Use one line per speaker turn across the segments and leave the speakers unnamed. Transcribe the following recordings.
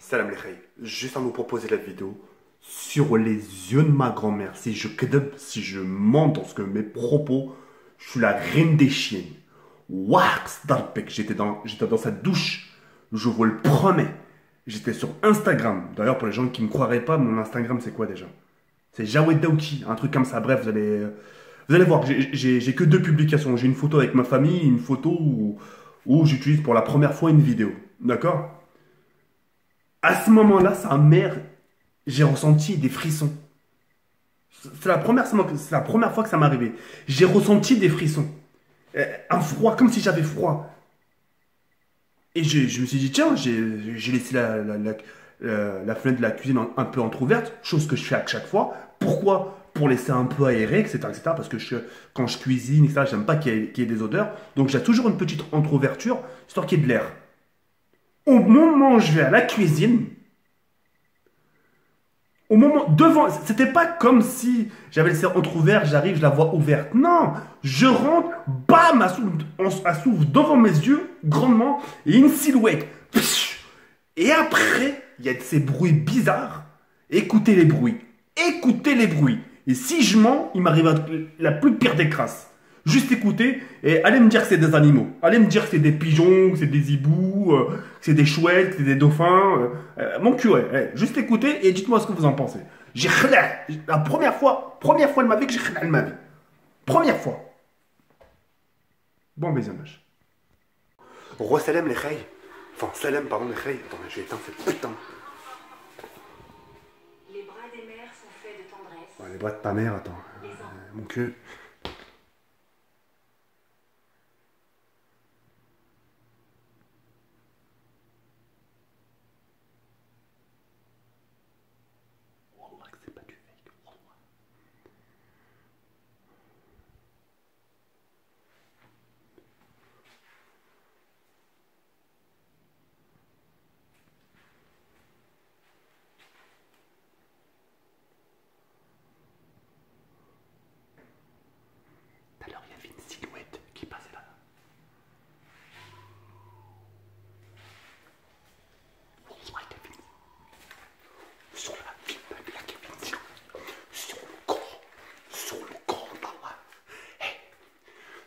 Salam les khaïs. Juste à vous proposer la vidéo sur les yeux de ma grand-mère. Si je kedeb, si je mens dans ce que mes propos, je suis la reine des chiennes. Wax Darpek, j'étais dans sa douche. Je vous le promets. J'étais sur Instagram. D'ailleurs, pour les gens qui ne me croiraient pas, mon Instagram c'est quoi déjà? C'est Jawed Daouti, un truc comme ça. Bref, vous allez voir, j'ai que deux publications. J'ai une photo avec ma famille, une photo où j'utilise pour la première fois une vidéo. D'accord? À ce moment-là, sa mère, j'ai ressenti des frissons. C'est la première fois que ça m'est arrivé. J'ai ressenti des frissons. Un froid, comme si j'avais froid. Et je me suis dit, tiens, j'ai laissé la fenêtre de la cuisine un peu entrouverte, chose que je fais à chaque fois. Pourquoi? Pour laisser un peu aérer, etc., etc. Parce que quand je cuisine, etc., j'aime pas qu'il y ait des odeurs. Donc j'ai toujours une petite entrouverture, histoire qu'il y ait de l'air. Au moment où je vais à la cuisine, au moment devant, c'était pas comme si j'avais laissé entrouvert, j'arrive, je la vois ouverte. Non, je rentre, bam, elle s'ouvre devant mes yeux, grandement, et une silhouette. Psh. Et après, il y a ces bruits bizarres. Écoutez les bruits. Écoutez les bruits. Et si je mens, il m'arrive la plus pire des crasses. Juste écouter et allez me dire que c'est des animaux. Allez me dire que c'est des pigeons, que c'est des hiboux, que c'est des chouettes, que c'est des dauphins. Mon cul, ouais. Juste écoutez et dites-moi ce que vous en pensez. J'ai khla. La première fois de ma vie que j'ai khla de ma vie. Première fois. Bon visionnage. Roi Salem les khaïs. Enfin, Salem, pardon, les khaïs. Attends, j'ai éteint cette putain.
Les bras des mères sont faits de tendresse.
Ouais, les bras de ta mère, attends. Mon cul. Wallah que c'est pas du fake. Wallah. Tout à l'heure, il y avait une silhouette qui passait là. Wallah, il y avait sur la ville, il y avait une silhouette. Sur le corps d'Allah. Hey,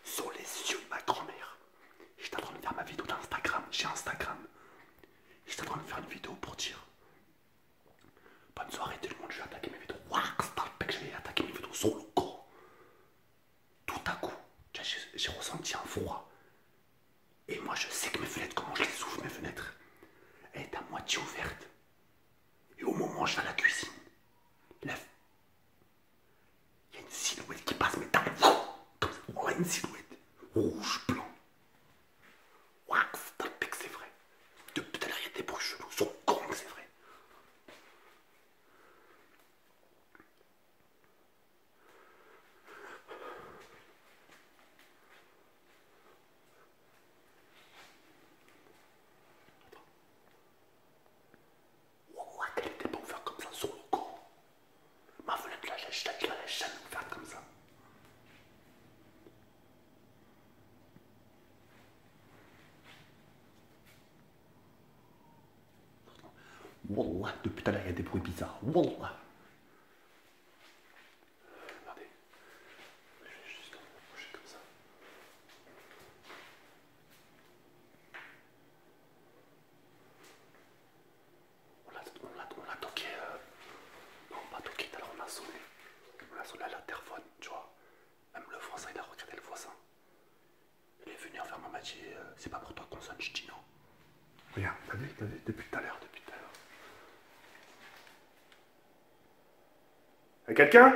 sur les yeux de ma grand-mère. J'étais en train de faire ma vidéo d'Instagram. J'ai Instagram. J'étais en train de faire une vidéo pour dire bonne soirée tout le monde, je vais attaquer mes vidéos. Waouh, je vais attaquer mes vidéos sur le corps. Tout à coup, j'ai ressenti un froid. Et moi, je sais que mes fenêtres, comment je les ouvre, mes fenêtres, elles est à moitié ouverte. Et au moment où je vais à la cuisine, là, il y a une silhouette qui passe, mais t'as comme ça. Oh, une silhouette. Rouge, blanc. Waouh, c'est vrai. Depuis tout à l'heure, il y a des bruits chelous. Sur le gang, c'est vrai. Wallah, qu'elle était pas ouverte comme ça sur le gang. Ma fenêtre, là, je la laisse jamais ouverte comme ça. Wallah, depuis tout à l'heure, il y a des bruits bizarres. Wallah. Regardez. Je vais juste en rapprocher comme ça. On l'a toqué. Non, pas toqué, tout à l'heure, on l'a sonné. On l'a sonné à l'interphone, tu vois. Même le voisin, il a regardé le voisin. Il est venu envers moi, m'a dit c'est pas pour toi qu'on sonne, je dis non. Regarde, t'as vu, depuis tout à l'heure, Y'a quelqu'un?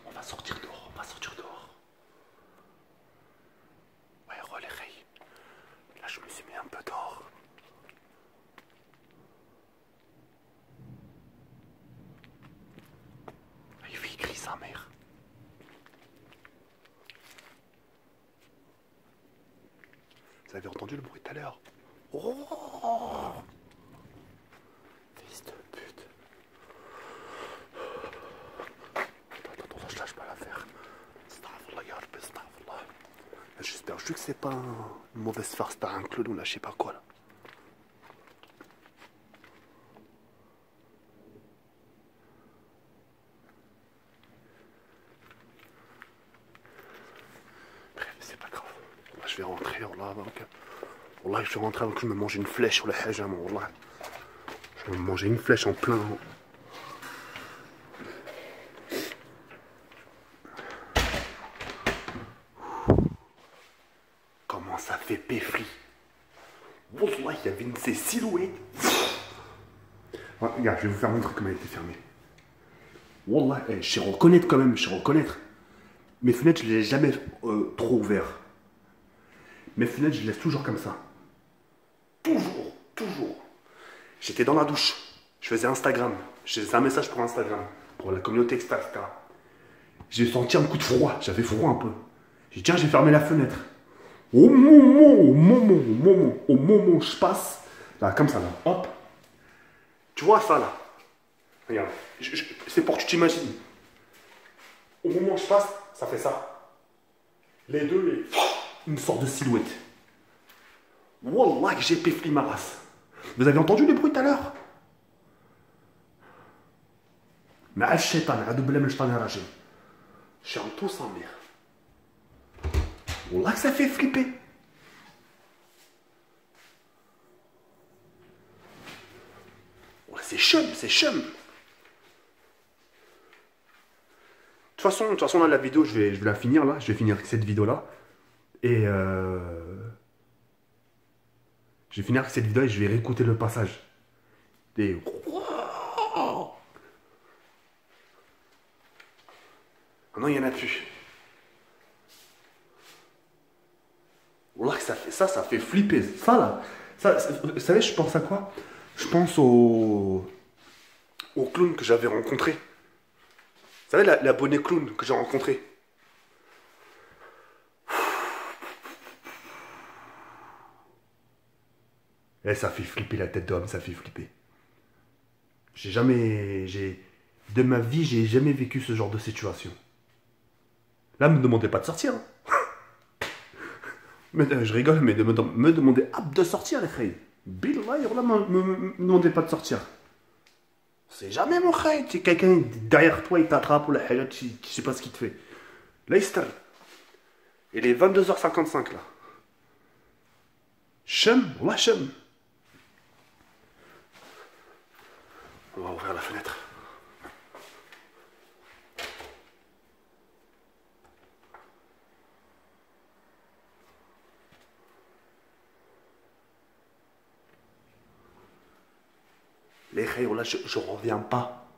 On va sortir dehors, on va sortir dehors. Ouais, relais. Là, je me suis mis un peu dehors. Il fait écrit sa mère. Vous avez entendu le bruit tout à l'heure? Oh! Fils de pute. jure que c'est pas une mauvaise farce, t'as un clown ou là, je sais pas quoi là. Bref, c'est pas grave. Là, je vais rentrer, là, je vais rentrer avant que je me mange une flèche sur le hajam, wallah. Je vais me manger une flèche en plein. Comment ça fait péfri. Wallah, il y avait une de ces silhouettes. Ouais, regarde, je vais vous faire montrer comment elle était fermée. Wallah, je sais reconnaître quand même, je sais reconnaître. Mes fenêtres, je les ai jamais trop ouvertes. Mes fenêtres, je les laisse toujours comme ça. Toujours, toujours. J'étais dans la douche. Je faisais Instagram. Je faisais un message pour Instagram. Pour la communauté, etc. J'ai senti un coup de froid. J'avais froid un peu. J'ai dit, tiens, j'ai fermé la fenêtre. Au moment où je passe, là, comme ça, là, hop. Tu vois ça, là? Regarde. C'est pour que tu t'imagines. Au moment où je passe, ça fait ça. Les deux, une sorte de silhouette. Wallah que j'ai péfli ma race. Vous avez entendu les bruits tout à l'heure? Mais al-shaytan, adoublem al-shaytan rajim. Je suis en tout sans mère. Wallah que ça fait flipper. Wallah, c'est chum, c'est chum. De toute façon, là, la vidéo, je vais la finir, là. Je vais finir cette vidéo-là. Et je vais finir cette vidéo et je vais réécouter le passage. Et... Ah non, il n'y en a plus. Wallah que ça fait ça, ça fait flipper. Ça, là. Ça, vous savez, je pense à quoi? Je pense au clown que j'avais rencontré. Vous savez, l'abonné clown que j'ai rencontré. Et ça fait flipper la tête d'homme, ça fait flipper. De ma vie, j'ai jamais vécu ce genre de situation. Là, me demandez pas de sortir. Hein. Mais, je rigole, mais me demandez de sortir, les frères. Billah, là, me demandez pas de sortir. C'est jamais mon frère. Tu quelqu'un derrière toi, il t'attrape ou la haja, tu sais pas ce qu'il te fait. Là, il est 22h55 là. Chum, wallah chum. On va ouvrir la fenêtre. Les frères, là, je reviens pas.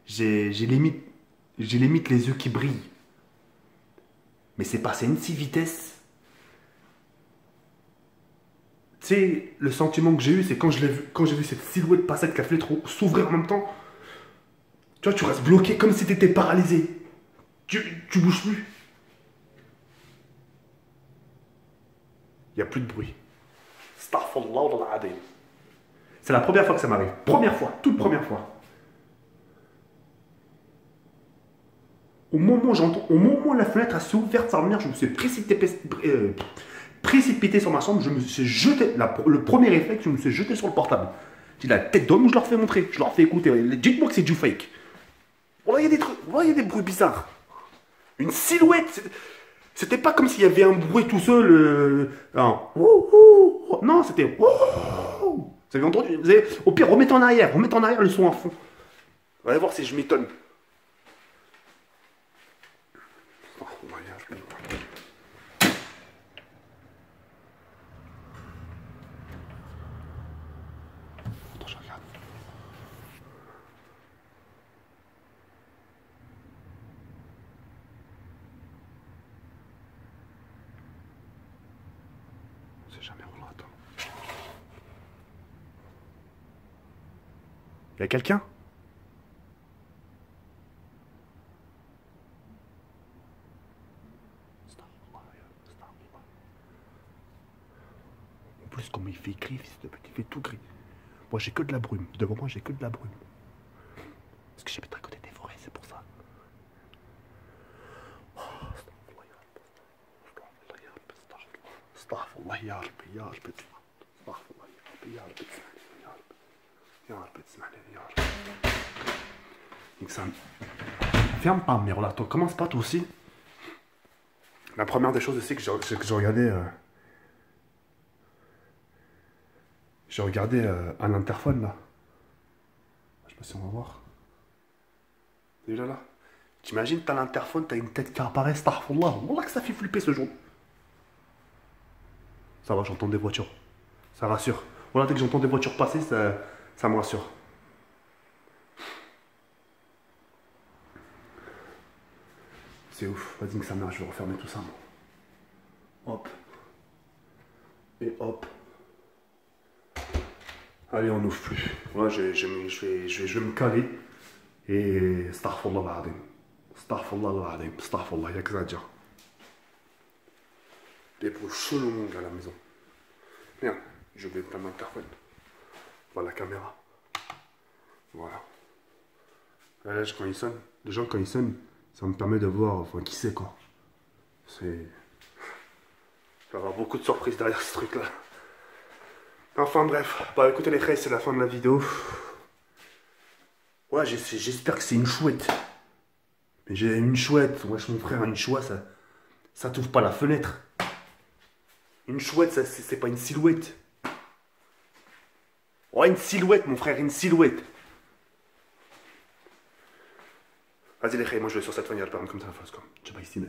J'ai limite les yeux qui brillent. Mais c'est passé une si vitesse. Tu sais, le sentiment que j'ai eu, c'est quand j'ai vu cette silhouette passer avec la fenêtre s'ouvrir en même temps. Tu vois, tu restes bloqué comme si tu étais paralysé. Tu bouges plus. Il n'y a plus de bruit. C'est la première fois que ça m'arrive. Première fois, toute première fois. Au moment où la fenêtre s'est ouverte sans lumière, je me suis précipité sur ma chambre, je me suis jeté, le premier réflexe, je me suis jeté sur le portable. J'ai la tête d'homme, je leur fais montrer, je leur fais écouter. Dites-moi que c'est du fake. Voilà, il y a des trucs, voilà, il y a des bruits bizarres. Une silhouette. C'était pas comme s'il y avait un bruit tout seul. Non, c'était. Vous avez entendu? Au pire, remettez en arrière le son à fond. On va voir si je m'étonne. Jamais on l'entend. Il y a quelqu'un? En plus, comme il fait gris, il fait tout gris. Moi, j'ai que de la brume. Devant moi, j'ai que de la brume. Parce que j'habite à côté des forêts, c'est pour ça. Oh, الله يا ربي يا ربي استغفر الله يا ربي يا ربي تسمعني يا ربي يا ربي تسمعني يا ربي. Ixan, ferme pas, mais voilà, toi commence pas toi aussi. La première des choses aussi que j'ai regardé, à l'interphone là. Je sais pas si on va voir. Déjà là. T'imagines, t'as l'interphone, t'as une tête qui apparaît, astaghfirullah. Wallah que ça fait flipper ce jour. Ça va, j'entends des voitures. Ça rassure. Voilà, dès que j'entends des voitures passer, ça me rassure. C'est ouf. Vas-y, que ça marche, je vais refermer tout ça. Moi. Hop. Et hop. Allez, on n'ouvre plus. Voilà, je vais me caler. Et astaghfirullah al-azim. Astaghfirullah al-azim. Astaghfirullah, y'a que ça à dire. Des bruits chelous à la maison. Merde, je vais prendre mon téléphone. Voilà la caméra. Voilà. Là, quand ils sonnent, les gens quand ils sonnent, ça me permet de voir, enfin, qui c'est quoi. C'est... Il va y avoir beaucoup de surprises derrière ce truc là. Enfin bref, bah écoutez les frères, c'est la fin de la vidéo. Ouais, j'espère que c'est une chouette. Mais j'ai une chouette, wesh mon frère, une chouette, ça t'ouvre pas la fenêtre. Une chouette, c'est pas une silhouette. Ouais, une silhouette, mon frère, une silhouette. Vas-y les frères, moi je vais sur cette fenêtre, par exemple, comme ça, la face comme. Je sais pas ici, mais...